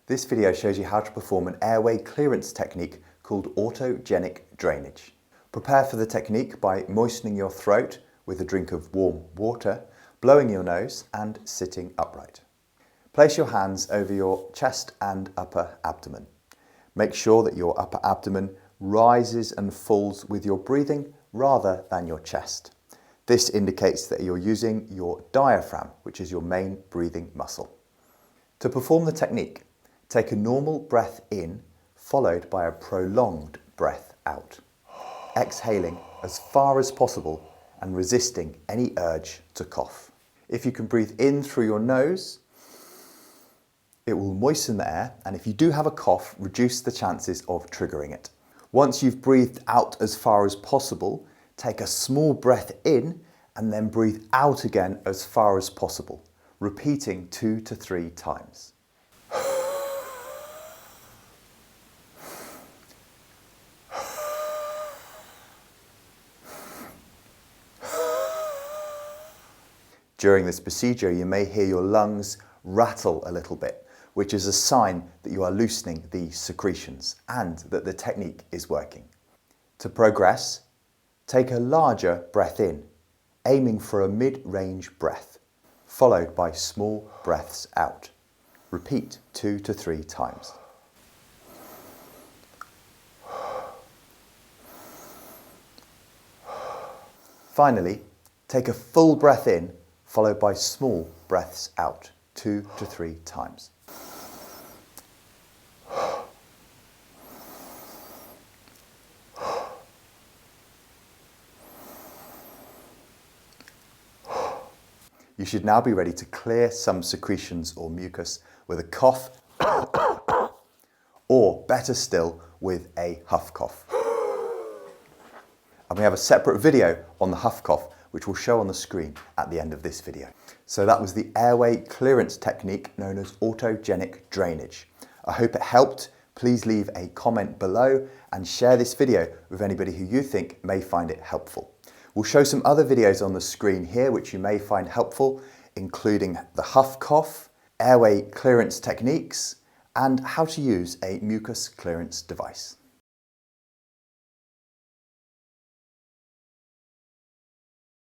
This video shows you how to perform an airway clearance technique called autogenic drainage. Prepare for the technique by moistening your throat with a drink of warm water, blowing your nose and sitting upright. Place your hands over your chest and upper abdomen. Make sure that your upper abdomen rises and falls with your breathing rather than your chest. This indicates that you're using your diaphragm, which is your main breathing muscle. To perform the technique, take a normal breath in, followed by a prolonged breath out, exhaling as far as possible and resisting any urge to cough. If you can breathe in through your nose, it will moisten the air, and if you do have a cough, reduce the chances of triggering it. Once you've breathed out as far as possible, take a small breath in and then breathe out again as far as possible, repeating 2 to 3 times. During this procedure, you may hear your lungs rattle a little bit, which is a sign that you are loosening the secretions and that the technique is working. To progress, take a larger breath in, aiming for a mid-range breath, followed by small breaths out. Repeat 2 to 3 times. Finally, take a full breath in, followed by small breaths out, 2 to 3 times. You should now be ready to clear some secretions or mucus with a cough, or better still, with a huff cough. And we have a separate video on the huff cough, which will show on the screen at the end of this video. So that was the airway clearance technique known as autogenic drainage. I hope it helped. Please leave a comment below and share this video with anybody who you think may find it helpful. We'll show some other videos on the screen here which you may find helpful, including the huff cough, airway clearance techniques, and how to use a mucus clearance device.